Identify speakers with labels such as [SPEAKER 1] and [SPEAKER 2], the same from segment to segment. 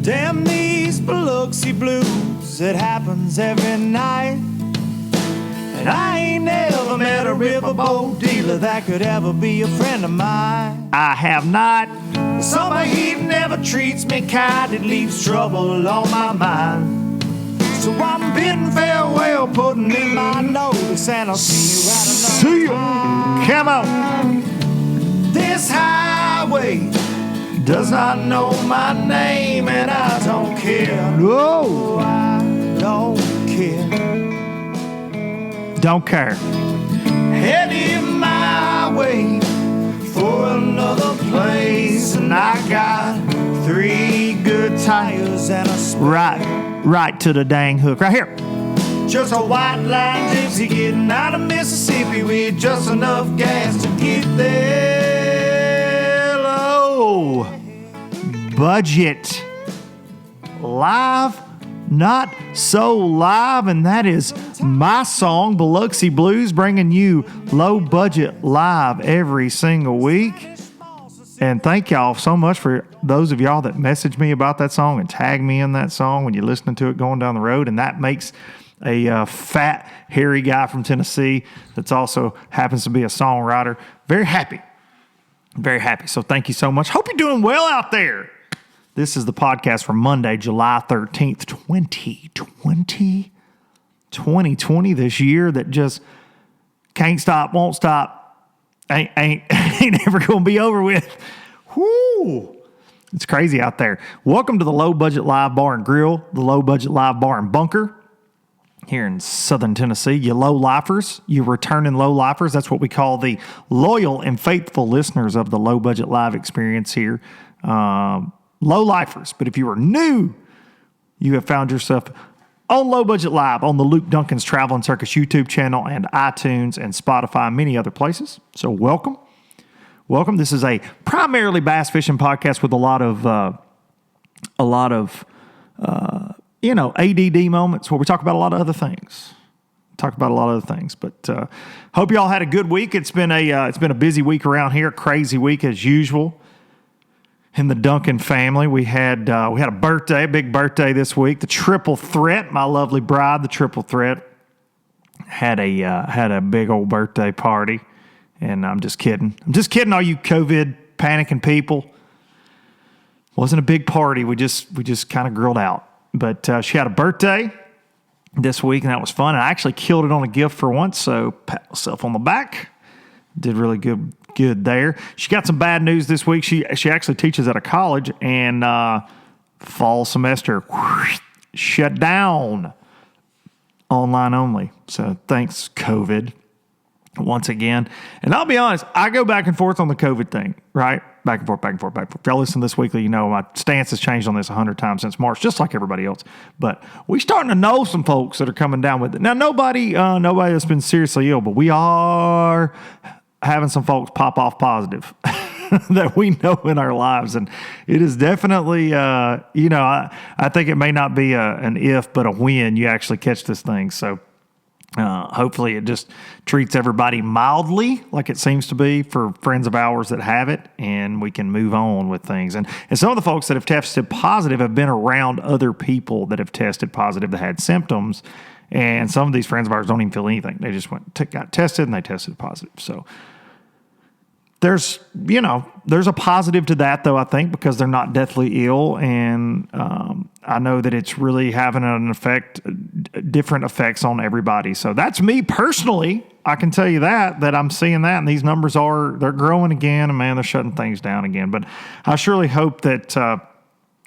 [SPEAKER 1] Damn these Biloxi blues, it happens every night. And I ain't never met a riverboat dealer that could ever be a friend of mine.
[SPEAKER 2] I have not.
[SPEAKER 1] The summer heat never treats me kind, it leaves trouble on my mind. So I'm bidding farewell, putting in my notice, and I'll see you at another time.
[SPEAKER 2] Come on.
[SPEAKER 1] This highway does not know my name, and I don't care.
[SPEAKER 2] No,
[SPEAKER 1] I don't care.
[SPEAKER 2] Don't care.
[SPEAKER 1] Heading my way for another place, and I got 3 good tires and a spare.
[SPEAKER 2] Right to the dang hook. Right here.
[SPEAKER 1] Just a white line gypsy getting out of Mississippi with just enough gas to get there.
[SPEAKER 2] Oh, budget. Live, not so live, and that is my song, Biloxi Blues, bringing you low budget live every single week. And thank y'all so much for those of y'all that message me about that song and tag me in that song when you're listening to it going down the road. And that makes a fat, hairy guy from Tennessee that's also happens to be a songwriter very happy. Very happy. So thank you so much. Hope you're doing well out there. This is the podcast for Monday, July 13th, 2020. 2020, this year that just can't stop, won't stop, ain't ever going to be over with. Whoo! It's crazy out there. Welcome to the Low Budget Live Bar and Grill, the Low Budget Live Bar and Bunker here in Southern Tennessee. You low-lifers, you returning low-lifers. That's what we call the loyal and faithful listeners of the Low Budget Live experience here. Low-lifers. But if you are new, you have found yourself on Low Budget Live on the Luke Duncan's Travel and Circus YouTube channel and iTunes and Spotify and many other places. So welcome. Welcome. This is a primarily bass fishing podcast with a lot of ADD moments where we talk about a lot of other things. But hope y'all had a good week. It's been a busy week around here, crazy week as usual. In the Duncan family, we had a big birthday this week. The Triple Threat, my lovely bride, the Triple Threat, had a big old birthday party, and I'm just kidding. All you COVID panicking people. Wasn't a big party. We just kind of grilled out. But she had a birthday this week, and that was fun. I actually killed it on a gift for once, so pat myself on the back. Did really good there. She got some bad news this week. She actually teaches at a college, and fall semester shut down, online only. So thanks, COVID, once again. And I'll be honest, I go back and forth on the COVID thing, right? Back and forth. If y'all listen to this weekly, you know my stance has changed on this 100 times since March, just like everybody else. But we starting to know some folks that are coming down with it. Now, nobody that's been seriously ill, but we are having some folks pop off positive that we know in our lives. And it is definitely, I think it may not be an if, but a when you actually catch this thing. So hopefully it just treats everybody mildly like it seems to be for friends of ours that have it, and we can move on with things. And some of the folks that have tested positive have been around other people that have tested positive that had symptoms. And some of these friends of ours don't even feel anything. They just got tested and they tested positive. So there's a positive to that, though, I think, because they're not deathly ill. And I know that it's really having an effect, different effects on everybody. So that's me personally. I can tell you that I'm seeing that. And these numbers they're growing again. And man, they're shutting things down again. But I surely hope that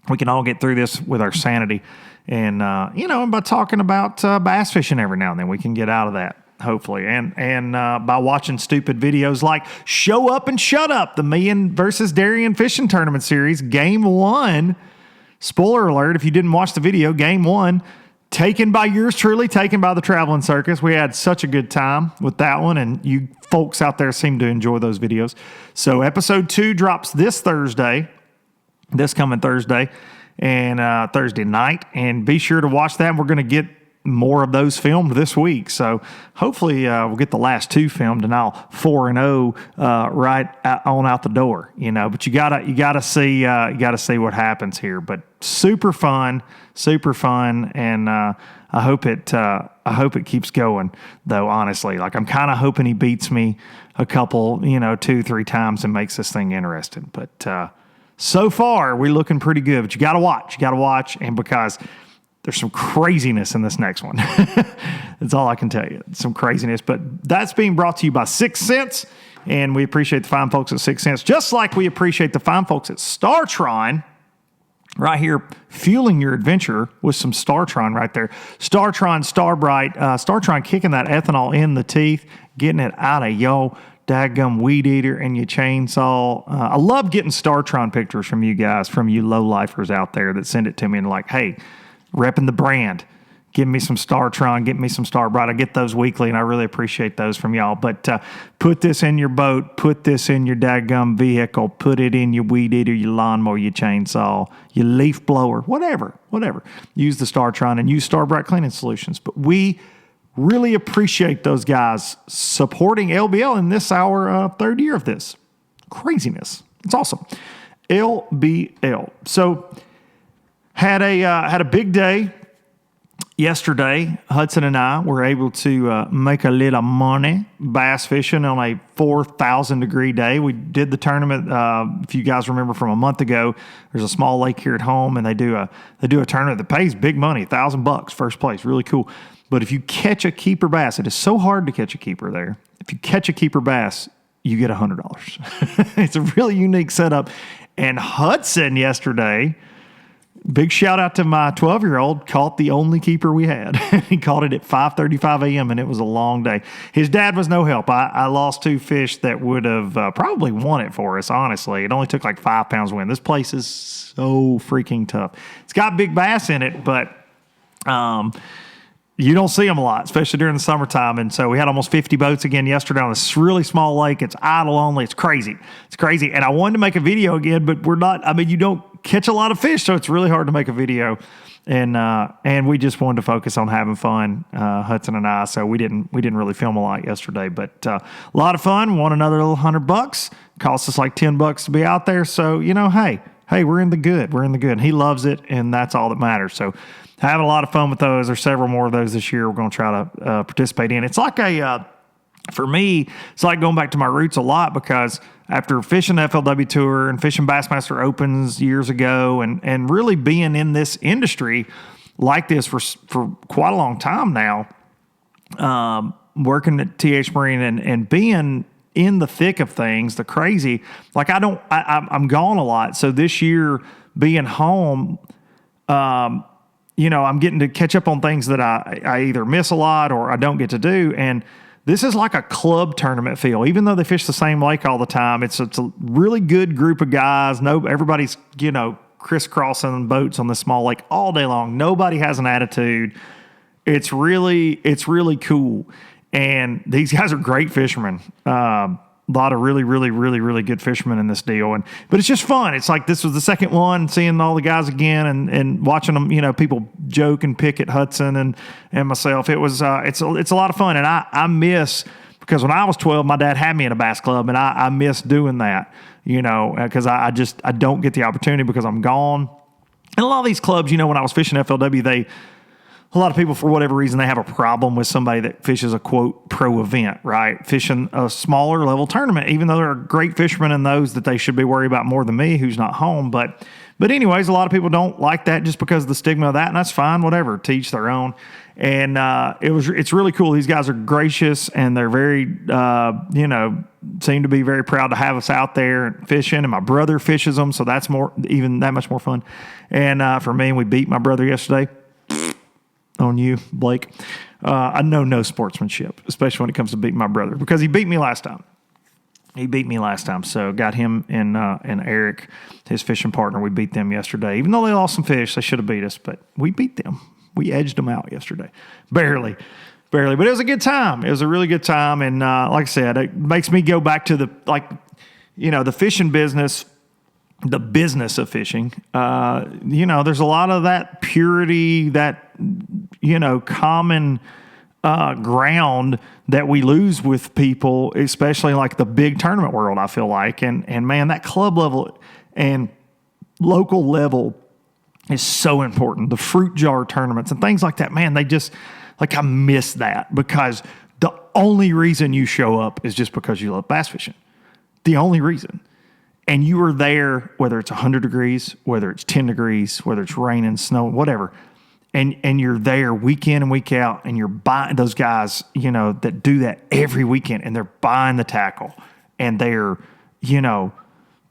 [SPEAKER 2] we can all get through this with our sanity. And, and by talking about bass fishing every now and then, we can get out of that. Hopefully, and by watching stupid videos like Show Up and Shut Up, the me versus Darien Fishing Tournament Series, Game 1. Spoiler alert, if you didn't watch the video, Game 1, taken by yours truly, taken by the Traveling Circus. We had such a good time with that one, and you folks out there seem to enjoy those videos. So episode 2 drops this coming Thursday. and Thursday night. And be sure to watch that. We're going to get more of those filmed this week. So hopefully we'll get the last 2 filmed, and I'll 4-0 right on out the door, but you gotta see what happens here. But super fun. And I hope it keeps going, though, honestly. Like, I'm kind of hoping he beats me a couple, 2-3 times and makes this thing interesting. But so far we're looking pretty good, but you gotta watch. And because there's some craziness in this next one. That's all I can tell you. Some craziness. But that's being brought to you by 6 Cents. And we appreciate the fine folks at 6 Cents, just like we appreciate the fine folks at StarTron right here, fueling your adventure with some StarTron right there. StarTron, Starbright. StarTron kicking that ethanol in the teeth, getting it out of yo daggum weed eater and your chainsaw. I love getting StarTron pictures from you guys, from you low-lifers out there that send it to me and like, hey, repping the brand. Give me some StarTron, get me some Starbright. I get those weekly, and I really appreciate those from y'all. But put this in your boat, put this in your daggum vehicle, put it in your weed eater, your lawnmower, your chainsaw, your leaf blower, whatever. Use the StarTron and use Starbright Cleaning Solutions. But we really appreciate those guys supporting LBL in this, our 3rd year of this. Craziness. It's awesome. LBL. So had a big day yesterday. Hudson and I were able to make a little money bass fishing on a 4,000-degree day. We did the tournament. If you guys remember from a month ago, there's a small lake here at home, and they do a tournament that pays big money, $1,000 first place, really cool. But if you catch a keeper bass, it is so hard to catch a keeper there. If you catch a keeper bass, you get $100. It's a really unique setup. And Hudson yesterday, big shout out to my 12-year-old, caught the only keeper we had. He caught it at 5:35 a.m. and it was a long day. His dad was no help. I lost 2 fish that would have probably won it for us, honestly. It only took like 5 pounds to win. This place is so freaking tough. It's got big bass in it, but you don't see them a lot, especially during the summertime. And so we had almost 50 boats again yesterday on this really small lake. It's idle only. It's crazy. And I wanted to make a video again, but you don't catch a lot of fish, so it's really hard to make a video. And we just wanted to focus on having fun, Hudson and I. So we didn't really film a lot yesterday, but a lot of fun. Won another little $100. Cost us like $10 to be out there. So, hey, we're in the good. And he loves it, and that's all that matters. So having a lot of fun with those. There's several more of those this year we're going to try to participate in. It's like for me, it's like going back to my roots a lot, because after fishing the FLW Tour and fishing Bassmaster Opens years ago and really being in this industry like this for quite a long time now, working at TH Marine and being in the thick of things, the crazy, like I'm gone a lot. So this year being home, I'm getting to catch up on things that I either miss a lot or I don't get to do. And this is like a club tournament feel. Even though they fish the same lake all the time, it's a really good group of guys. Everybody's, crisscrossing boats on this small lake all day long. Nobody has an attitude. It's really cool. And these guys are great fishermen. A lot of really, really, really, really good fishermen in this deal. But it's just fun. It's like this was the second one, seeing all the guys again and watching them, people joke and pick at Hudson and myself. It was it's a lot of fun. And I miss, because when I was 12, my dad had me in a bass club, and I miss doing that, because I don't get the opportunity because I'm gone. And a lot of these clubs, when I was fishing FLW, a lot of people, for whatever reason, they have a problem with somebody that fishes a, quote, pro event, right? Fishing a smaller level tournament, even though there are great fishermen in those that they should be worried about more than me, who's not home. But anyways, a lot of people don't like that just because of the stigma of that, and that's fine, whatever, to each their own. And it's really cool. These guys are gracious, and they're very, seem to be very proud to have us out there fishing. And my brother fishes them, so that's even that much more fun. And for me, we beat my brother yesterday. On you, Blake. I know no sportsmanship, especially when it comes to beating my brother, because he beat me last time. So got him and Eric, his fishing partner. We beat them yesterday. Even though they lost some fish, they should have beat us, but we beat them. We edged them out yesterday. Barely. But it was a good time. It was a really good time. And like I said, it makes me go back to the fishing business. the business of fishing, there's a lot of that purity, that, common ground that we lose with people, especially like the big tournament world, I feel like. And man, that club level and local level is so important. The fruit jar tournaments and things like that, man, they just, like, I miss that, because the only reason you show up is just because you love bass fishing. The only reason. And you are there, whether it's 100 degrees, whether it's 10 degrees, whether it's raining, snow, whatever. And you're there week in and week out, and you're buying those guys, that do that every weekend, and they're buying the tackle, and they're,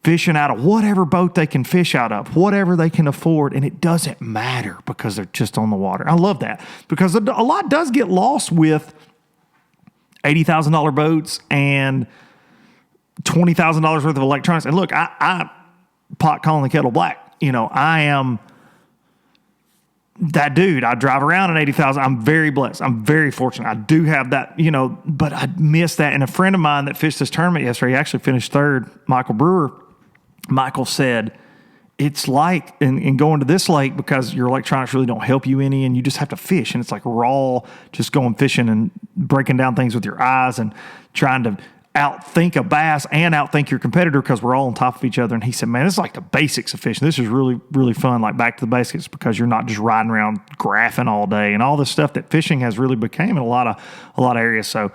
[SPEAKER 2] fishing out of whatever boat they can fish out of, whatever they can afford, and it doesn't matter because they're just on the water. I love that, because a lot does get lost with $80,000 boats and $20,000 worth of electronics. And look, I pot calling the kettle black. I am that dude. I drive around an 80,000. I'm very blessed. I'm very fortunate. I do have that, but I miss that. And a friend of mine that fished this tournament yesterday, he actually finished third, Michael Brewer. Michael said, it's like in going to this lake, because your electronics really don't help you any, and you just have to fish, and it's like raw, just going fishing and breaking down things with your eyes and trying to outthink a bass and outthink your competitor, because we're all on top of each other. And he said, man, this is like the basics of fishing. This is really, really fun, like back to the basics, because you're not just riding around graphing all day and all this stuff that fishing has really became in a lot of areas. So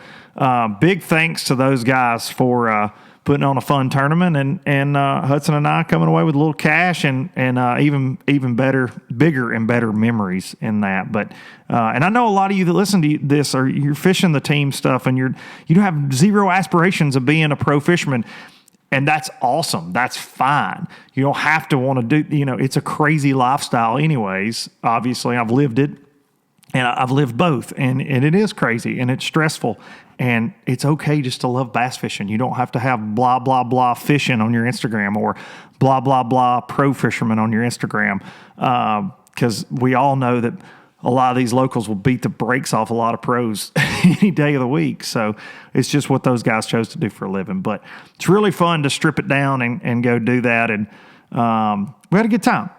[SPEAKER 2] big thanks to those guys for putting on a fun tournament, and Hudson and I coming away with a little cash and even better, bigger and better memories in that. But and I know a lot of you that listen to this you're fishing the team stuff, and you have zero aspirations of being a pro fisherman, and that's awesome. That's fine. You don't have to want to do. It's a crazy lifestyle, anyways. Obviously, I've lived it. And I've lived both, and it is crazy, and it's stressful, and it's okay just to love bass fishing. You don't have to have blah, blah, blah fishing on your Instagram, or blah, blah, blah pro fisherman on your Instagram, because we all know that a lot of these locals will beat the brakes off a lot of pros any day of the week. So it's just what those guys chose to do for a living. But it's really fun to strip it down and go do that, and we had a good time.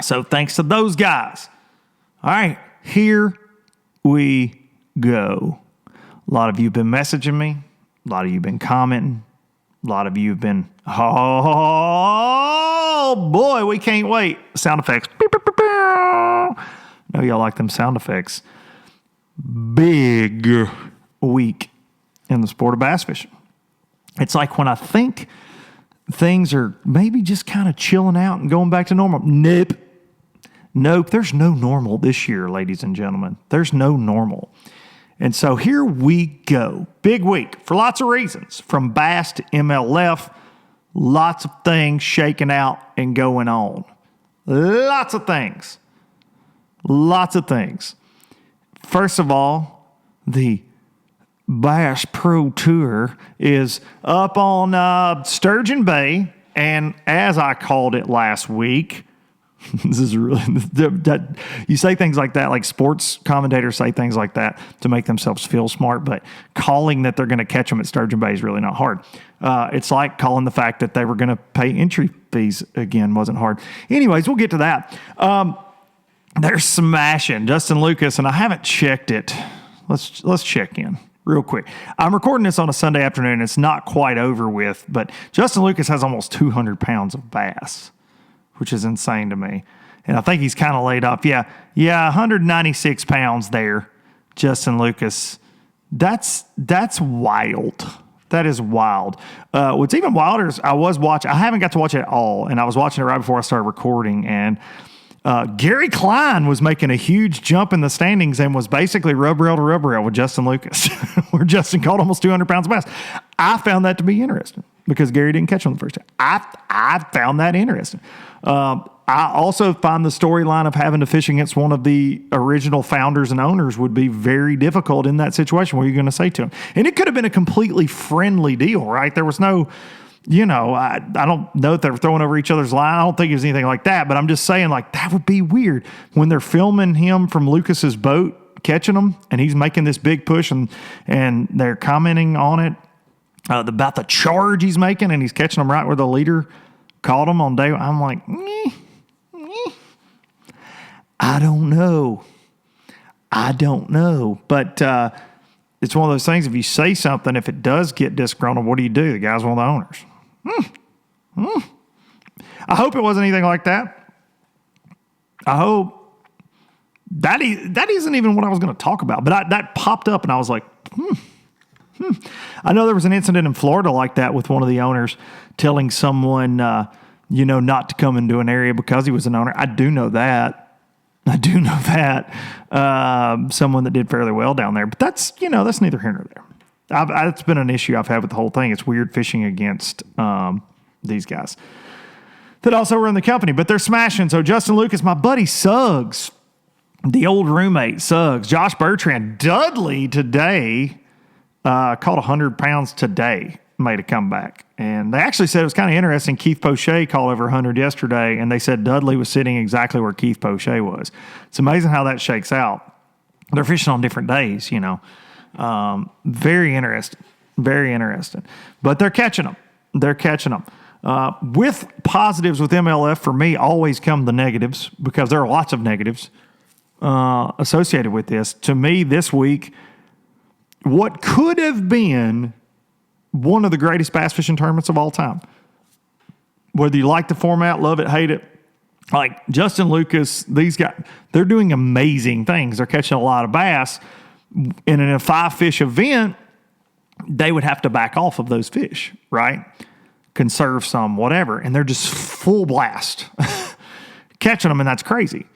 [SPEAKER 2] So thanks to those guys. All right, here we go. A lot of you have been messaging me. A lot of you have been commenting. A lot of you have been, oh, boy, we can't wait. Sound effects. I know y'all like them sound effects. Big week in the sport of bass fishing. It's like when I think things are maybe just kind of chilling out and going back to normal. Nope, there's no normal this year, ladies and gentlemen. There's no normal. And so here we go. Big week for lots of reasons. From bass to MLF, lots of things shaking out and going on. Lots of things. First of all, the Bass Pro Tour is up on Sturgeon Bay. And as I called it last week, this is really, you say things like that, like sports commentators say things like that to make themselves feel smart, but calling that they're going to catch them at Sturgeon Bay is really not hard. It's like calling the fact that they were going to pay entry fees again wasn't hard. Anyways, we'll get to that. They're smashing Justin Lucas, and I haven't checked it. Let's check in real quick. I'm recording this on a Sunday afternoon. It's not quite over with, but Justin Lucas has almost 200 pounds of bass, which is insane to me. And I think he's kind of laid off. Yeah, 196 pounds there, Justin Lucas. That's wild. That is wild. What's even wilder is I haven't got to watch it at all, and I was watching it right before I started recording, and Gary Klein was making a huge jump in the standings and was basically rub rail to rub rail with Justin Lucas, where Justin caught almost 200 pounds of bass. I found that to be interesting because Gary didn't catch him the first time. I found that interesting. I also find the storyline of having to fish against one of the original founders and owners would be very difficult in that situation. What are you going to say to him? And it could have been a completely friendly deal, right? There was no, I don't know if they were throwing over each other's line. I don't think it was anything like that, but I'm just saying, like, that would be weird when they're filming him from Lucas's boat, catching him, and he's making this big push and they're commenting on it. about the charge he's making, and he's catching them right where the leader caught him on day one. I'm like, I don't know. But it's one of those things, if you say something, if it does get disgruntled, what do you do? The guy's one of the owners. I hope it wasn't anything like that. I hope that isn't even what I was going to talk about. But that popped up, and I was like, I know there was an incident in Florida like that with one of the owners telling someone, not to come into an area because he was an owner. I do know that. Someone that did fairly well down there. But that's neither here nor there. It's been an issue I've had with the whole thing. It's weird fishing against these guys that also run the company. But they're smashing. So Justin Lucas, my buddy Suggs, the old roommate Suggs, Josh Bertrand, Dudley today caught 100 pounds today, made a comeback. And they actually said it was kind of interesting. Keith Poche caught over 100 yesterday, and they said Dudley was sitting exactly where Keith Poche was. It's amazing how that shakes out. They're fishing on different days, Very interesting. Very interesting. But they're catching them. With positives with MLF, for me, always come the negatives, because there are lots of negatives associated with this. To me, this week, what could have been one of the greatest bass fishing tournaments of all time. Whether you like the format, love it, hate it, like Justin Lucas, these guys, they're doing amazing things. They're catching a lot of bass. And in a 5-fish event, they would have to back off of those fish, right? Conserve some, whatever. And they're just full blast catching them, and that's crazy.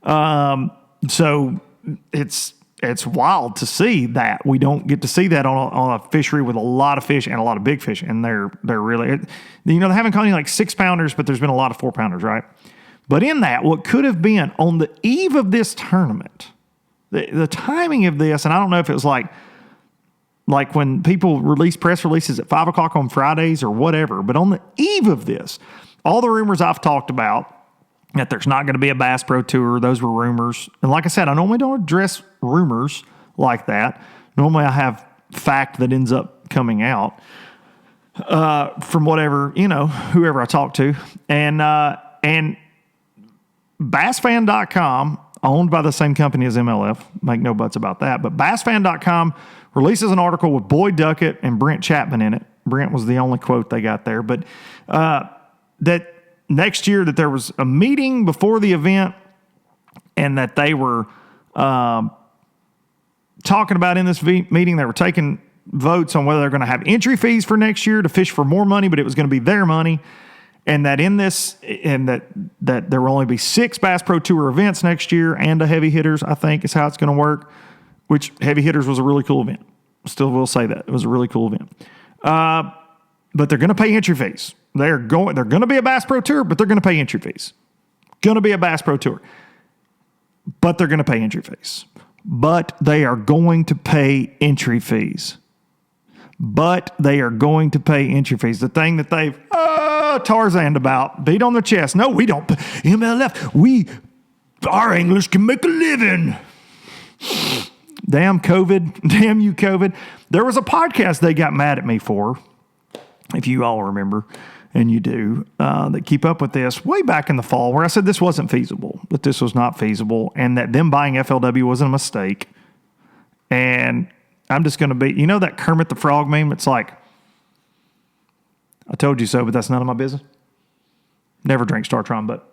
[SPEAKER 2] So it's wild to see that. We don't get to see that on a fishery with a lot of fish and a lot of big fish, and they're really, they haven't caught any like 6-pounders, but there's been a lot of 4-pounders, right? But in that, what could have been on the eve of this tournament, the timing of this, and I don't know if it was like when people release press releases at 5 o'clock on Fridays or whatever, but on the eve of this, all the rumors I've talked about, that there's not going to be a Bass Pro Tour. Those were rumors. And like I said, I normally don't address rumors like that. Normally I have fact that ends up coming out from whatever, whoever I talk to. And bassfan.com, owned by the same company as MLF, make no buts about that, but bassfan.com releases an article with Boyd Duckett and Brent Chapman in it. Brent was the only quote they got there. But that next year that there was a meeting before the event, and that they were talking about in this meeting, they were taking votes on whether they're going to have entry fees for next year to fish for more money, but it was going to be their money. And that in this, and that there will only be 6 Bass Pro Tour events next year, and a heavy hitters, I think, is how it's going to work, which heavy hitters was a really cool event. Still will say that. It was a really cool event. But they're going to pay entry fees. They're going to be a Bass Pro Tour, but they're going to pay entry fees. Going to be a Bass Pro Tour, but they're going to pay entry fees. But they are going to pay entry fees. But they are going to pay entry fees. The thing that they've Tarzaned about, beat on their chest. No, we don't. MLF, our anglers can make a living. Damn COVID. Damn you, COVID. There was a podcast they got mad at me for, if you all remember, and you do, that keep up with this way back in the fall, where I said this wasn't feasible, that this was not feasible, and that them buying FLW wasn't a mistake. And I'm just going to be, that Kermit the Frog meme? It's like, I told you so, but that's none of my business. Never drink Startron, but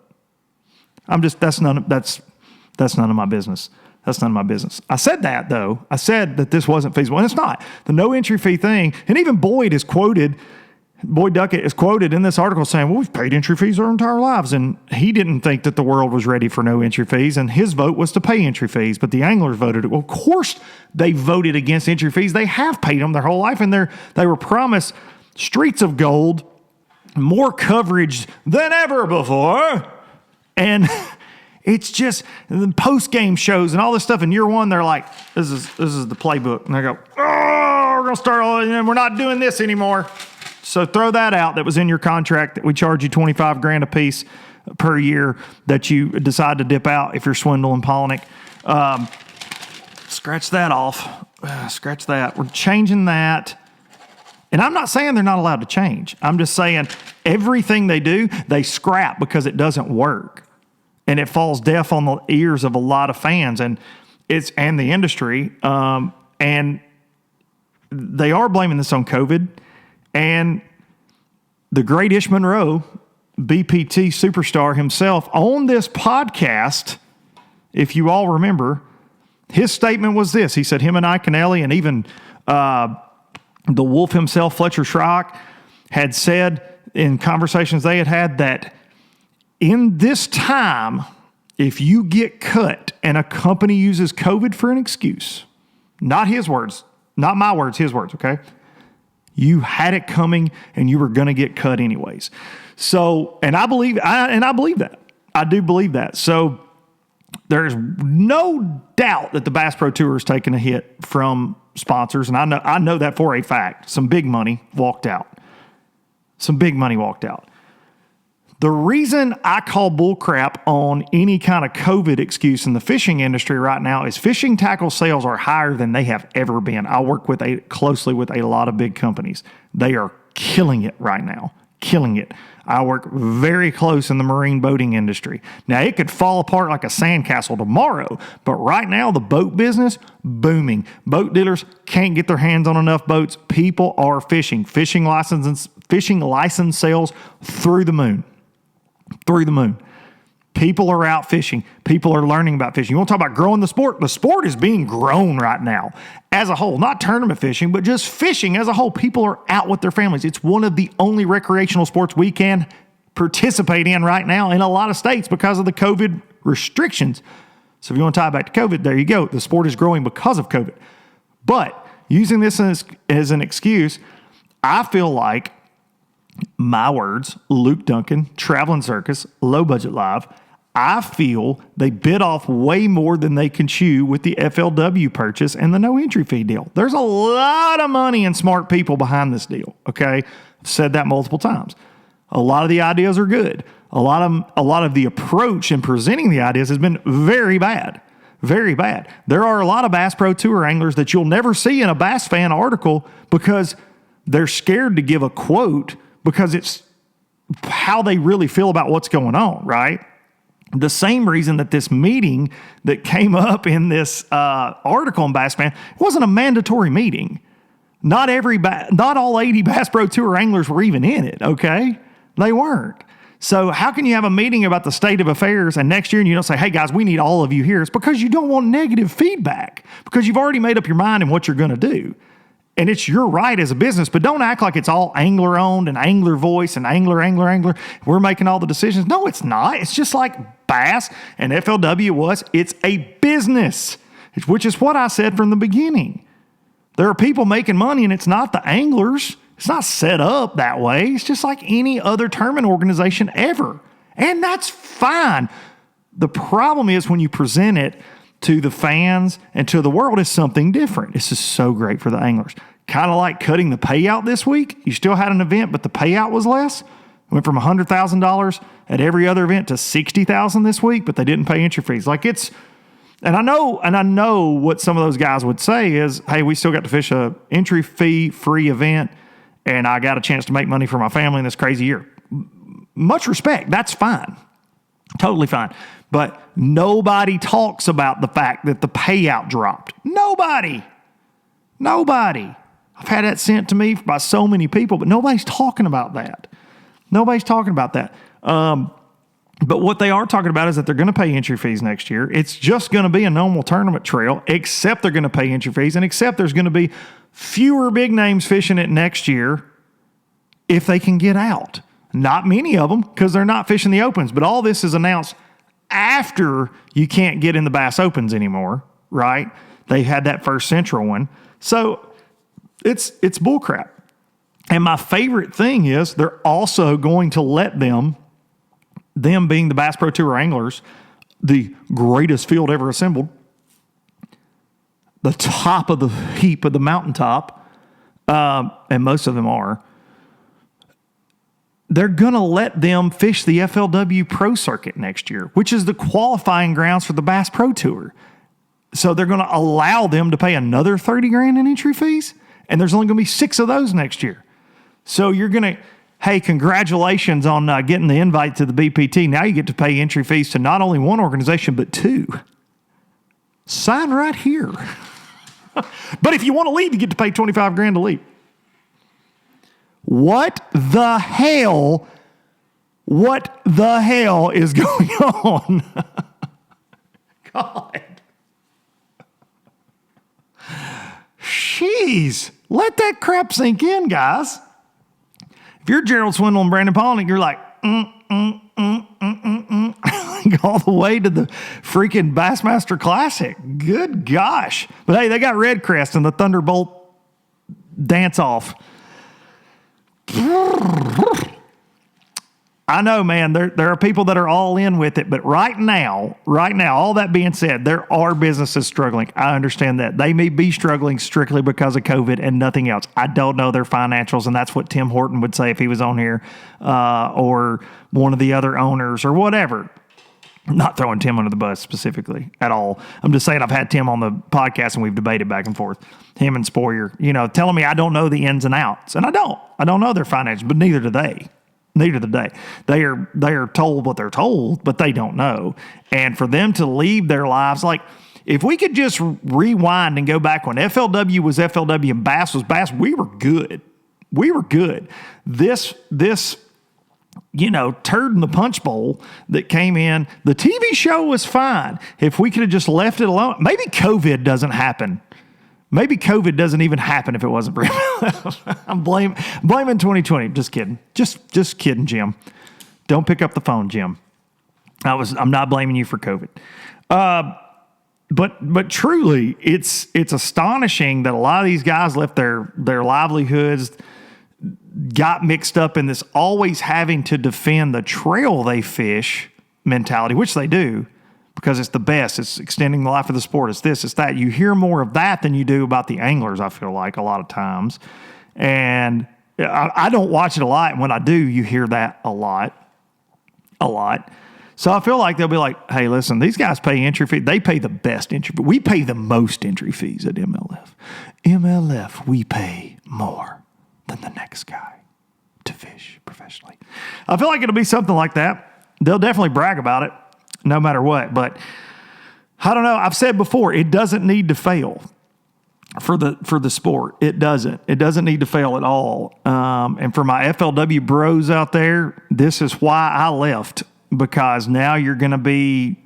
[SPEAKER 2] that's none of my business. That's none of my business. I said that, though. I said that this wasn't feasible, and it's not. The no entry fee thing, and even Boyd Duckett is quoted in this article saying, well, we've paid entry fees our entire lives. And he didn't think that the world was ready for no entry fees, and his vote was to pay entry fees. But the anglers voted it. Well, of course they voted against entry fees. They have paid them their whole life, and they were promised streets of gold, more coverage than ever before. And it's just the post-game shows and all this stuff. In year one, they're like, this is the playbook. And they go, we're going to start all, and we're not doing this anymore. So throw that out that was in your contract, that we charge you $25,000 a piece per year, that you decide to dip out if you're Swindle and Polnick. Scratch that off. Scratch that. We're changing that. And I'm not saying they're not allowed to change. I'm just saying everything they do, they scrap because it doesn't work. And it falls deaf on the ears of a lot of fans and the industry. And they are blaming this on COVID. And the great Ish Monroe, BPT superstar himself, on this podcast, if you all remember, his statement was this. He said him and Iconelli and even the Wolf himself, Fletcher Schrock, had said in conversations they had that in this time, if you get cut and a company uses COVID for an excuse, not his words, not my words, his words, okay? You had it coming and you were going to get cut anyways. So, and I believe that. I do believe that. So there's no doubt that the Bass Pro Tour is taking a hit from sponsors, and I know that for a fact. Some big money walked out. The reason I call bullcrap on any kind of COVID excuse in the fishing industry right now is fishing tackle sales are higher than they have ever been. I work closely with a lot of big companies. They are killing it right now. Killing it. I work very close in the marine boating industry. Now, it could fall apart like a sandcastle tomorrow, but right now, the boat business, booming. Boat dealers can't get their hands on enough boats. People are fishing. Fishing license sales through the moon. Through the moon. People are out fishing. People are learning about fishing. You want to talk about growing the sport? The sport is being grown right now as a whole. Not tournament fishing, but just fishing as a whole. People are out with their families. It's one of the only recreational sports we can participate in right now in a lot of states because of the COVID restrictions. So if you want to tie it back to COVID, there you go. The sport is growing because of COVID. But using this as an excuse, I feel like my words, Luke Duncan, Traveling Circus, Low Budget Live, I feel they bit off way more than they can chew with the FLW purchase and the no entry fee deal. There's a lot of money and smart people behind this deal, okay? I've said that multiple times. A lot of the ideas are good. A lot of the approach in presenting the ideas has been very bad. Very bad. There are a lot of Bass Pro Tour anglers that you'll never see in a Bass Fan article because they're scared to give a quote because it's how they really feel about what's going on, right? The same reason that this meeting that came up in this article in Bass Fan wasn't a mandatory meeting. Not all 80 Bass Pro Tour anglers were even in it, okay? They weren't. So how can you have a meeting about the state of affairs and next year and you don't say, hey guys, we need all of you here? It's because you don't want negative feedback because you've already made up your mind in what you're going to do. And it's your right as a business, but don't act like it's all angler owned and angler voice and angler. We're making all the decisions. No, it's not. It's just like Bass and FLW was. It's a business, which is what I said from the beginning. There are people making money and it's not the anglers. It's not set up that way. It's just like any other tournament organization ever. And that's fine. The problem is when you present it to the fans and to the world is something different. This is so great for the anglers. Kind of like cutting the payout this week. You still had an event, but the payout was less. Went from $100,000 at every other event to $60,000 this week, but they didn't pay entry fees. And I know what some of those guys would say is, hey, we still got to fish a entry fee free event, and I got a chance to make money for my family in this crazy year. Much respect. That's fine. Totally fine. But nobody talks about the fact that the payout dropped. Nobody. I've had that sent to me by so many people, but nobody's talking about that. But what they are talking about is that they're going to pay entry fees next year. It's just going to be a normal tournament trail, except they're going to pay entry fees, and except there's going to be fewer big names fishing it next year if they can get out. Not many of them because they're not fishing the opens, but all this is announced after you can't get in the Bass Opens anymore, right? They had that first Central one. So it's bullcrap. And my favorite thing is they're also going to let them being the Bass Pro Tour anglers, the greatest field ever assembled, the top of the heap of the mountaintop, and most of them are, they're going to let them fish the FLW Pro Circuit next year, which is the qualifying grounds for the Bass Pro Tour. So they're going to allow them to pay another $30,000 in entry fees And there's only going to be 6 of those next year. So you're going to, hey, congratulations on getting the invite to the BPT. Now you get to pay entry fees to not only one organization, but 2. Sign right here. But if you want to leave, you get to pay $25,000 to leave. What the hell is going on? God. Jeez. Let that crap sink in, guys. If you're Gerald Swindle and Brandon Palaniuk, you're like, all the way to the freaking Bassmaster Classic. Good gosh. But hey, they got Redcrest and the Thunderbolt dance off. I know, man, there are people that are all in with it, but right now, all that being said, there are businesses struggling. I understand that. They may be struggling strictly because of COVID and nothing else. I don't know their financials, and that's what Tim Horton would say if he was on here, or one of the other owners or whatever. I'm not throwing Tim under the bus specifically at all. I'm just saying I've had Tim on the podcast and we've debated back and forth. Him and Spoyer, telling me I don't know the ins and outs. And I don't know their financials, but neither do they. Neither do they. They are told what they're told, but they don't know. And for them to leave their lives, like if we could just rewind and go back when FLW was FLW and Bass was Bass, we were good. We were good. This turd in the punch bowl that came in, the TV show was fine. If we could have just left it alone, maybe COVID doesn't happen. Maybe COVID doesn't even happen if it wasn't for him. I'm blaming 2020. Just kidding. Just kidding, Jim. Don't pick up the phone, Jim. I'm not blaming you for COVID. But truly, it's astonishing that a lot of these guys left their livelihoods, got mixed up in this always having to defend the trail they fish mentality, which they do. Because it's the best. It's extending the life of the sport. It's this, it's that. You hear more of that than you do about the anglers, I feel like, a lot of times. And I don't watch it a lot. And when I do, you hear that a lot. So I feel like they'll be like, hey, listen, these guys pay entry fee. They pay the best entry fee. We pay the most entry fees at MLF. MLF, we pay more than the next guy to fish professionally. I feel like it'll be something like that. They'll definitely brag about it. No matter what, but I don't know. I've said before, it doesn't need to fail for the sport. It doesn't need to fail at all. And for my FLW bros out there, this is why I left, because now you're going to be,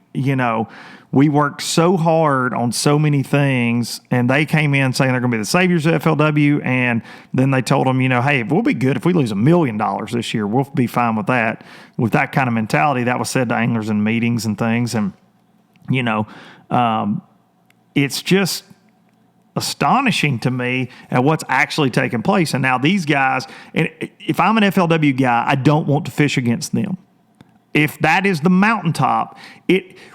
[SPEAKER 2] we worked so hard on so many things, and they came in saying they're going to be the saviors of FLW, and then they told them, hey, we'll be good if we lose $1 million this year. We'll be fine with that. With that kind of mentality, that was said to anglers in meetings and things, and it's just astonishing to me at what's actually taking place. And now these guys, and if I'm an FLW guy, I don't want to fish against them. If that is the mountaintop,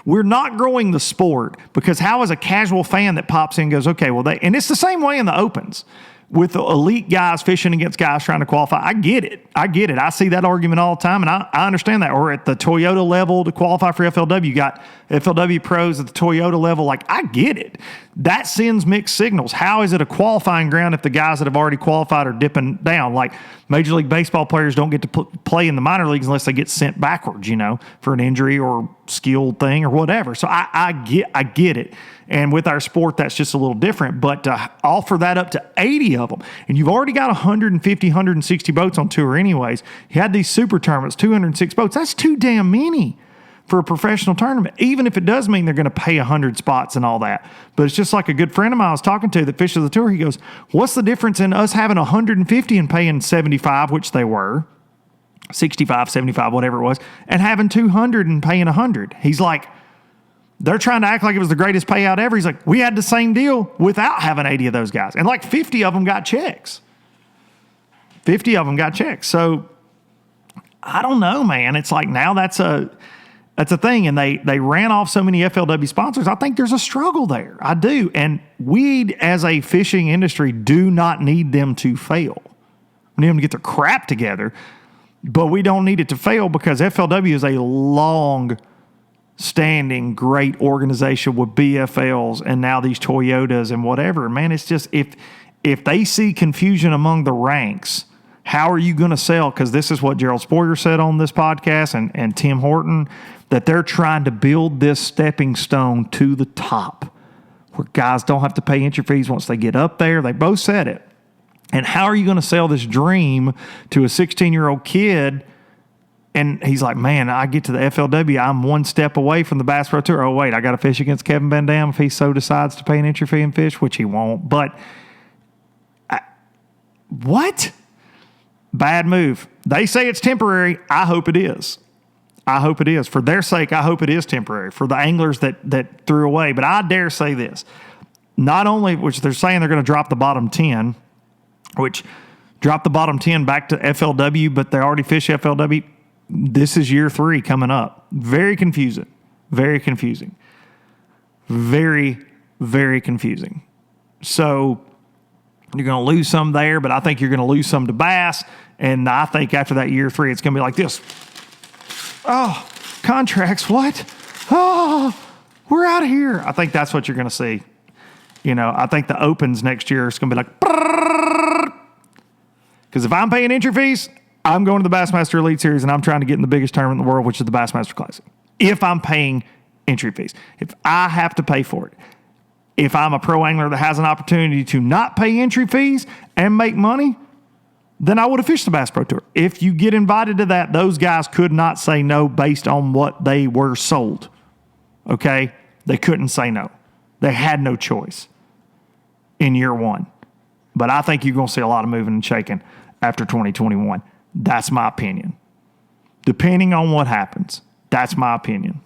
[SPEAKER 2] we're not growing the sport, because how is a casual fan that pops in and goes, okay, well, and it's the same way in the opens with the elite guys fishing against guys trying to qualify. I get it. I see that argument all the time, and I understand that. Or at the Toyota level to qualify for FLW, you got FLW pros at the Toyota level. Like, I get it. That sends mixed signals. How is it a qualifying ground if the guys that have already qualified are dipping down? Like, Major League Baseball players don't get to play in the minor leagues unless they get sent backwards, for an injury or skill thing or whatever. So I get it. And with our sport, that's just a little different. But to offer that up to 80 of them, and you've already got 150, 160 boats on tour anyways. You had these super tournaments, 206 boats. That's too damn many for a professional tournament, even if it does mean they're going to pay 100 spots and all that. But it's just like a good friend of mine I was talking to that fishes the tour. He goes, what's the difference in us having 150 and paying 75, which they were, 65, 75, whatever it was, and having 200 and paying 100? He's like, they're trying to act like it was the greatest payout ever. He's like, we had the same deal without having 80 of those guys. And like 50 of them got checks. 50 of them got checks. So I don't know, man. It's like now that's a thing. And they ran off so many FLW sponsors. I think there's a struggle there. I do. And we as a fishing industry do not need them to fail. We need them to get their crap together. But we don't need it to fail, because FLW is a long-standing, great organization with BFLs and now these Toyotas and whatever. Man, it's just, if if they see confusion among the ranks, how are you going to sell? Because this is what Gerald Spoyer said on this podcast and Tim Horton, that they're trying to build this stepping stone to the top where guys don't have to pay entry fees once they get up there. They both said it. And how are you going to sell this dream to a 16-year-old kid? And he's like, man, I get to the FLW, I'm one step away from the Bass Pro Tour. Oh, wait, I got to fish against Kevin Van Dam if he so decides to pay an entry fee and fish, which he won't. But what? Bad move. They say it's temporary. I hope it is. I hope it is. For their sake, I hope it is temporary. For the anglers that threw away. But I dare say this. Not only, which they're saying they're going to drop the bottom 10, which drop the bottom 10 back to FLW, but they already fish FLW. This is year 3 coming up. Very confusing. Very confusing. Very, very confusing. So you're going to lose some there, but I think you're going to lose some to bass. And I think after that year 3, it's going to be like this. Oh, contracts, what? Oh, we're out of here. I think that's what you're going to see. You know, I think the opens next year is going to be like, because if I'm paying entry fees, I'm going to the Bassmaster Elite Series and I'm trying to get in the biggest tournament in the world, which is the Bassmaster Classic. If I'm paying entry fees, if I have to pay for it, if I'm a pro angler that has an opportunity to not pay entry fees and make money, then I would have fished the Bass Pro Tour. If you get invited to that, those guys could not say no based on what they were sold. Okay? They couldn't say no. They had no choice in year 1. But I think you're going to see a lot of moving and shaking after 2021. That's my opinion. Depending on what happens, that's my opinion.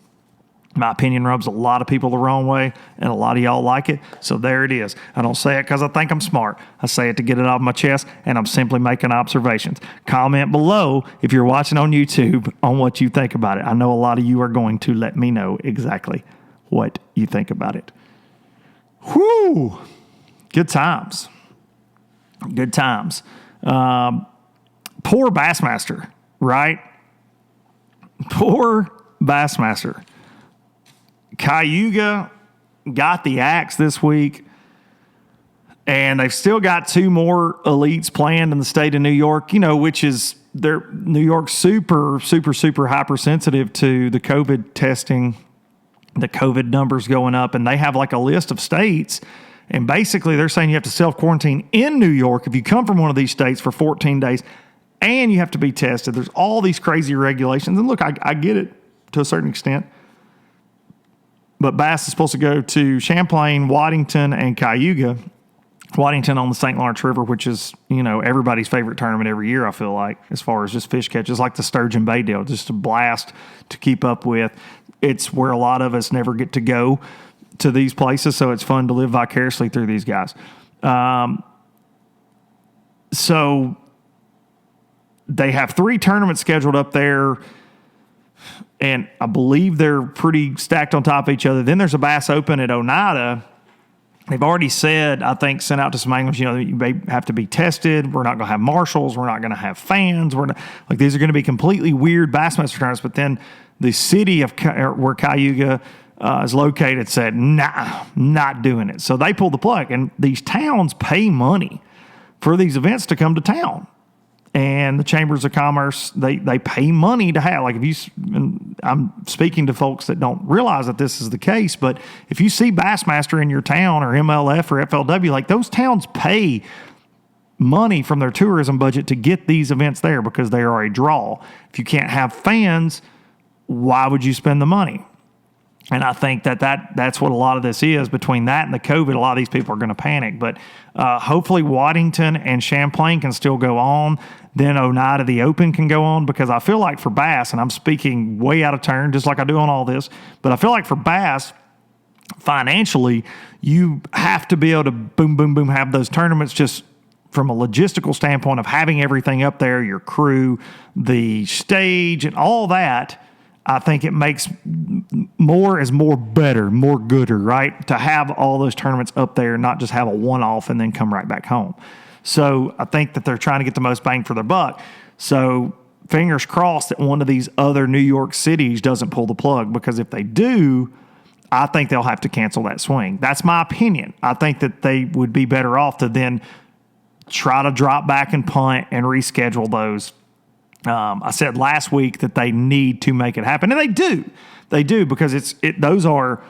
[SPEAKER 2] My opinion rubs a lot of people the wrong way, and a lot of y'all like it, so there it is. I don't say it because I think I'm smart. I say it to get it off my chest, and I'm simply making observations. Comment below if you're watching on YouTube on what you think about it. I know a lot of you are going to let me know exactly what you think about it. Whew! Good times. Good times. Poor Bassmaster, right? Poor Bassmaster. Cayuga got the axe this week, and they've still got 2 more elites planned in the state of New York, you know, which is New York's super, super, super hypersensitive to the COVID testing, the COVID numbers going up, and they have like a list of states. And basically, they're saying you have to self-quarantine in New York if you come from one of these states for 14 days, and you have to be tested. There's all these crazy regulations. And look, I get it to a certain extent. But bass is supposed to go to Champlain, Waddington, and Cayuga. Waddington on the St. Lawrence River, which is, you know, everybody's favorite tournament every year, I feel like, as far as just fish catches, like the Sturgeon Bay deal, just a blast to keep up with. It's where a lot of us never get to go to these places, so it's fun to live vicariously through these guys. So they have 3 tournaments scheduled up there, and I believe they're pretty stacked on top of each other. Then there's a Bass Open at Oneida. They've already said, I think, sent out to some anglers, you know, you may have to be tested. We're not going to have marshals. We're not going to have fans. These are going to be completely weird Bassmaster tournaments. But then the city of where Cayuga is located said, nah, not doing it. So they pulled the plug. And these towns pay money for these events to come to town. And the chambers of commerce, they pay money to have, like, if you, and I'm speaking to folks that don't realize that this is the case, but if you see Bassmaster in your town or MLF or FLW, like, those towns pay money from their tourism budget to get these events there because they are a draw. If you can't have fans, why would you spend the money? And I think that's what a lot of this is. Between that and the COVID, a lot of these people are going to panic. But hopefully Waddington and Champlain can still go on. Then Oneida, the Open, can go on, because I feel like for bass, and I'm speaking way out of turn, just like I do on all this, but I feel like for bass, financially, you have to be able to boom, boom, boom, have those tournaments just from a logistical standpoint of having everything up there, your crew, the stage, and all that. I think it makes more is more better, more gooder, right? To have all those tournaments up there, not just have a one-off and then come right back home. So I think that they're trying to get the most bang for their buck. So fingers crossed that one of these other New York cities doesn't pull the plug, because if they do, I think they'll have to cancel that swing. That's my opinion. I think that they would be better off to then try to drop back and punt and reschedule those. I said last week that they need to make it happen, and they do. They do, because those are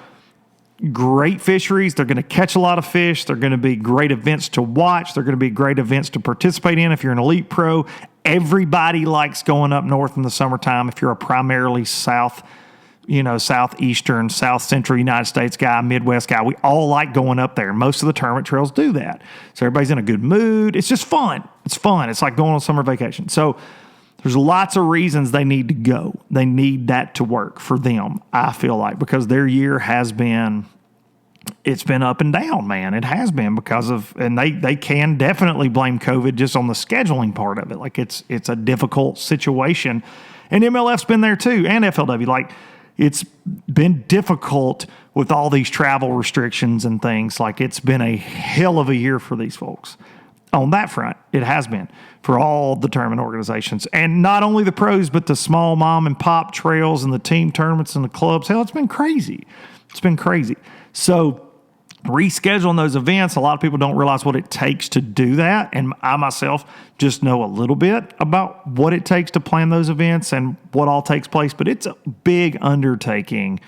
[SPEAKER 2] great fisheries. They're going to catch a lot of fish. They're going to be great events to watch. They're going to be great events to participate in if you're an elite pro. Everybody likes going up north in the summertime if you're a primarily southeastern, south central United States guy, Midwest guy. We all like going up there. Most of the tournament trails do that. So everybody's in a good mood. It's just fun. It's fun. It's like going on summer vacation. So there's lots of reasons they need to go. They need that to work for them, I feel like, because their year has been, it's been up and down, man. It has been because of, and they can definitely blame COVID just on the scheduling part of it. Like it's a difficult situation. And MLF's been there too, and FLW. Like it's been difficult with all these travel restrictions and things. Like it's been a hell of a year for these folks. On that front, it has been for all the tournament organizations. And not only the pros, but the small mom and pop trails and the team tournaments and the clubs. Hell, it's been crazy. It's been crazy. So rescheduling those events, a lot of people don't realize what it takes to do that. And I myself just know a little bit about what it takes to plan those events and what all takes place. But it's a big undertaking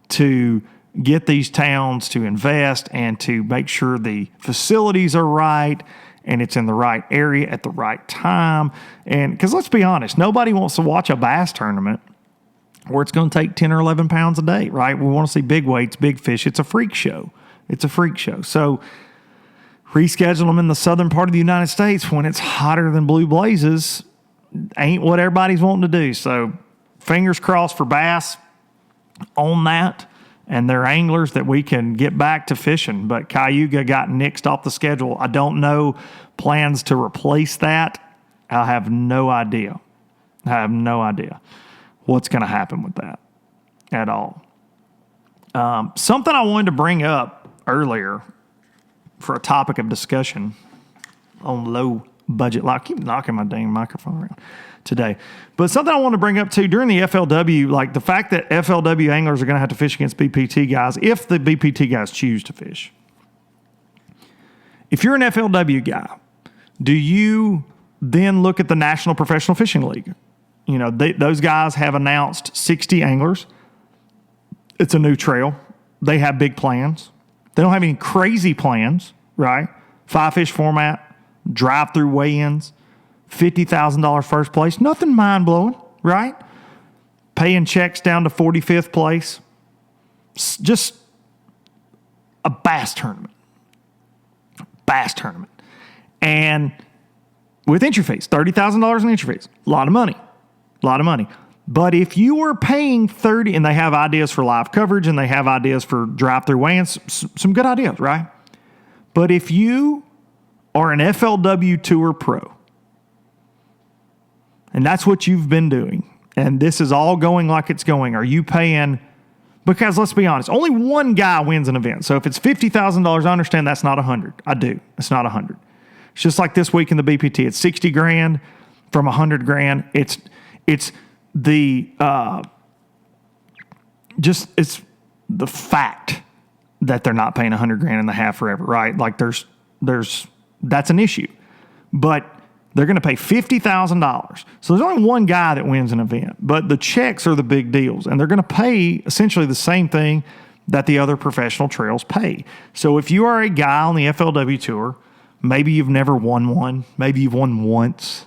[SPEAKER 2] to get these towns to invest and to make sure the facilities are right and it's in the right area at the right time. And because let's be honest, nobody wants to watch a bass tournament where it's going to take 10 or 11 pounds a day, right? We want to see big weights, big fish. It's a freak show. It's a freak show. So reschedule them in the southern part of the United States when it's hotter than blue blazes ain't what everybody's wanting to do. So fingers crossed for bass on that and their anglers that we can get back to fishing. But Cayuga got nixed off the schedule. I don't know plans to replace that. I have no idea. I have no idea what's going to happen with that at all. Something I wanted to bring up earlier for a topic of discussion on low budget. I keep knocking my dang microphone around today. But something I want to bring up too, during the FLW, like the fact that FLW anglers are going to have to fish against BPT guys if the BPT guys choose to fish. If you're an FLW guy, do you then look at the National Professional Fishing League? You know, those guys have announced 60 anglers. It's a new trail. They have big plans. They don't have any crazy plans, right? 5-fish format, drive-through weigh-ins, $50,000 first place. Nothing mind-blowing, right? Paying checks down to 45th place. Just a bass tournament. Bass tournament. And with entry fees, $30,000 in entry fees. A lot of money. A lot of money. But if you were paying $30,000, and they have ideas for live coverage and they have ideas for drive-through weigh-ins, some good ideas, right? But if you are an FLW Tour pro, and that's what you've been doing, and this is all going like it's going, are you paying? Because let's be honest, only one guy wins an event. So if it's $50,000, I understand that's not 100. I do. It's not 100. It's just like this week in the BPT. It's 60 grand from 100 grand. It's the it's the fact that they're not paying 100 grand in the half forever, right? Like there's that's an issue, but they're going to pay $50,000. So there's only one guy that wins an event, but the checks are the big deals, and they're going to pay essentially the same thing that the other professional trails pay. So if you are a guy on the FLW Tour, maybe you've never won one, maybe you've won once,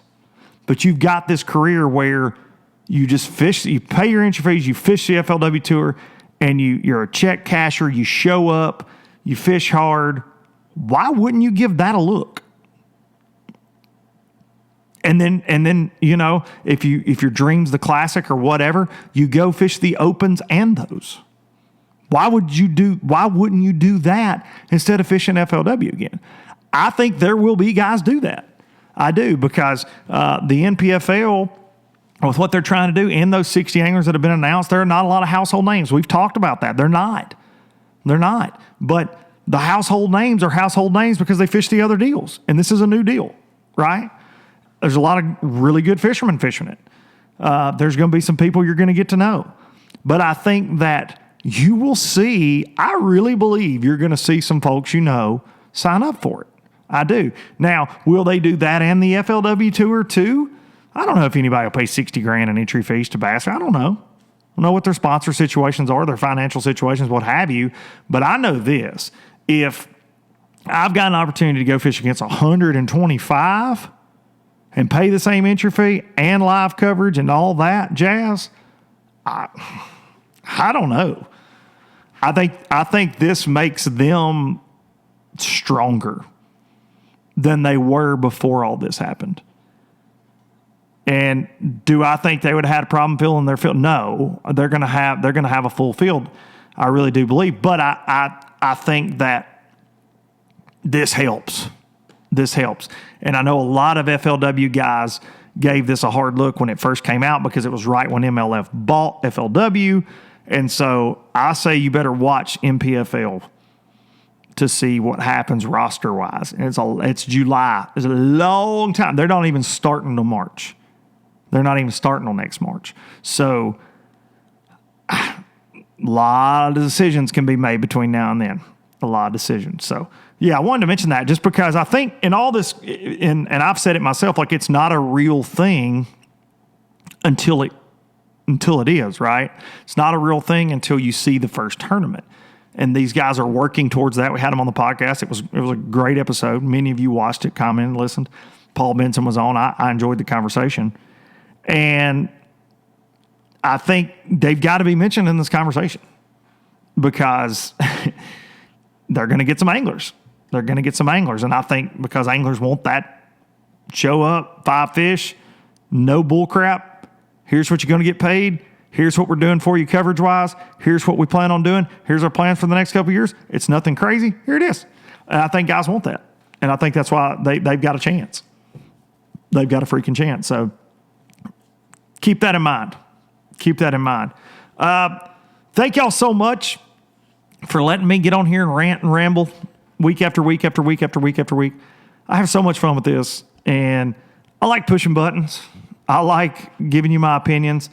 [SPEAKER 2] but you've got this career where you just fish, you pay your entry fees, you fish the FLW Tour, and you're a check casher, you show up, you fish hard. Why wouldn't you give that a look? And then you know, if your dream's the classic or whatever, you go fish the opens and those. Why wouldn't you do that instead of fishing FLW again? I think there will be guys do that. I do, because the NPFL, with what they're trying to do, in those 60 anglers that have been announced, there are not a lot of household names. We've talked about that. They're not. But the household names are household names because they fish the other deals. And this is a new deal, right? There's a lot of really good fishermen fishing it. There's going to be some people you're going to get to know. But I think that I really believe you're going to see some folks you know sign up for it. I do. Now, will they do that and the FLW Tour too? I don't know if anybody will pay $60,000 in entry fees to Bass. I don't know. I don't know what their sponsor situations are, their financial situations, what have you. But I know this. If I've got an opportunity to go fish against 125 and pay the same entry fee and live coverage and all that jazz, I don't know. I think this makes them stronger than they were before all this happened. And do I think they would have had a problem filling their field? No, they're going to have a full field. I really do believe, but I think that this helps. This helps, and I know a lot of FLW guys gave this a hard look when it first came out because it was right when MLF bought FLW, and so I say you better watch MPFL to see what happens roster wise. And it's July. It's a long time. They're not even starting till March. They're not even starting till next March. So a lot of decisions can be made between now and then. A lot of decisions. So, yeah, I wanted to mention that just because I think in all this, and I've said it myself, like it's not a real thing until it is, right? It's not a real thing until you see the first tournament. And these guys are working towards that. We had them on the podcast. It was a great episode. Many of you watched it, commented, listened. Paul Benson was on. I enjoyed the conversation. And I think they've got to be mentioned in this conversation because they're going to get some anglers. They're going to get some anglers. And I think because anglers want that show up, 5 fish, no bull crap. Here's what you're going to get paid. Here's what we're doing for you coverage-wise. Here's what we plan on doing. Here's our plans for the next couple of years. It's nothing crazy. Here it is. And I think guys want that. And I think that's why they've got a chance. They've got a freaking chance. So keep that in mind. Keep that in mind. Thank y'all so much for letting me get on here and rant and ramble week after week after week after week after week. I have so much fun with this. And I like pushing buttons. I like giving you my opinions.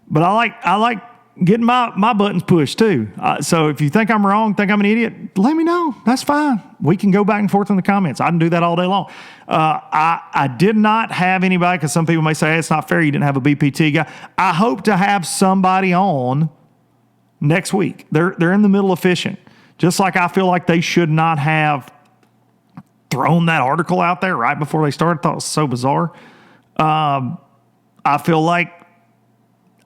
[SPEAKER 2] But I like getting my buttons pushed too. So if you think I'm wrong, think I'm an idiot, let me know. That's fine. We can go back and forth in the comments. I can do that all day long. I did not have anybody, because some people may say, hey, it's not fair you didn't have a BPT guy. I hope to have somebody on next week. They're in the middle of fishing. Just like I feel like they should not have thrown that article out there right before they started. I thought it was so bizarre. I feel like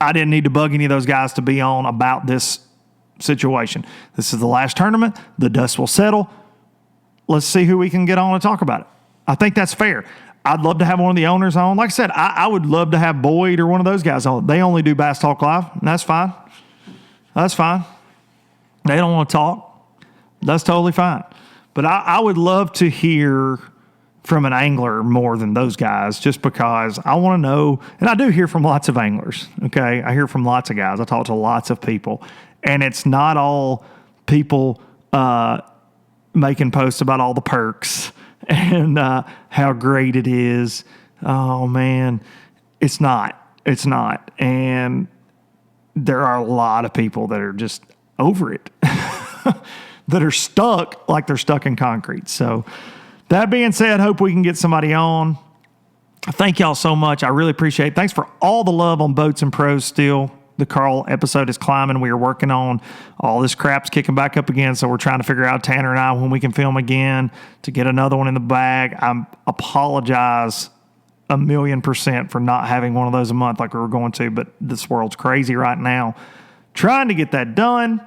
[SPEAKER 2] I didn't need to bug any of those guys to be on about this situation. This is the last tournament. The dust will settle. Let's see who we can get on and talk about it. I think that's fair. I'd love to have one of the owners on. Like I said, I would love to have Boyd or one of those guys on. They only do Bass Talk Live, and that's fine. That's fine. They don't want to talk. That's totally fine. But I would love to hear from an angler more than those guys, just because I want to know, and I do hear from lots of anglers, okay? I hear from lots of guys. I talk to lots of people, and it's not all people making posts about all the perks and how great it is. Oh, man, it's not. It's not. And there are a lot of people that are just over it, that are stuck like they're stuck in concrete. So that being said, hope we can get somebody on. Thank y'all so much. I really appreciate it. Thanks for all the love on Boats and Pros still. The Carl episode is climbing. We are working on all this crap's kicking back up again, so we're trying to figure out, Tanner and I, when we can film again to get another one in the bag. I apologize 1,000,000% for not having one of those a month like we were going to, but this world's crazy right now. Trying to get that done.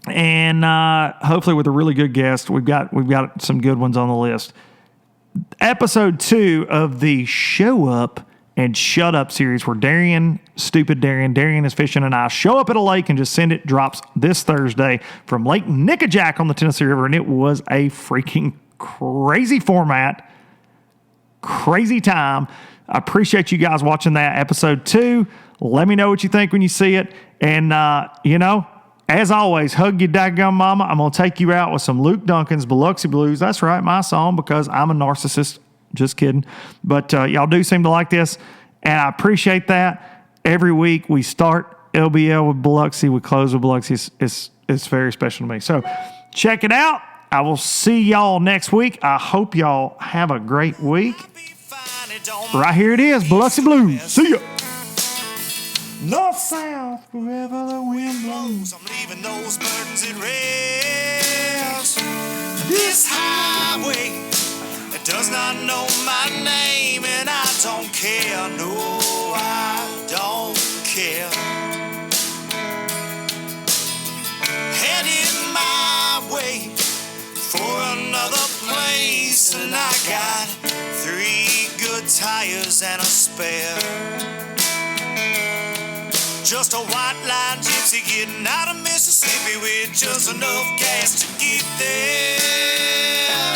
[SPEAKER 2] And hopefully with a really good guest. We've got some good ones on the list. Episode 2 of the Show Up and Shut Up series, where Darian is fishing, and I show up at a lake and just send it, drops this Thursday from Lake Nickajack on the Tennessee River. And it was a freaking crazy format, crazy time. I appreciate you guys watching that episode 2. Let me know what you think when you see it. And, as always, hug your daggum mama. I'm going to take you out with some Luke Duncan's Biloxi Blues. That's right, my song, because I'm a narcissist. Just kidding. But y'all do seem to like this, and I appreciate that. Every week we start LBL with Biloxi. We close with Biloxi. It's very special to me. So check it out. I will see y'all next week. I hope y'all have a great week. Right here it is, Biloxi Blues. See ya. North, south, wherever the wind blows,
[SPEAKER 1] I'm leaving those burdens at rest. This highway, it does not know my name, and I don't care. No, I don't care. Heading my way for another place, and I got 3 good tires and a spare. Just a white line gypsy getting out of Mississippi with just enough gas to get there.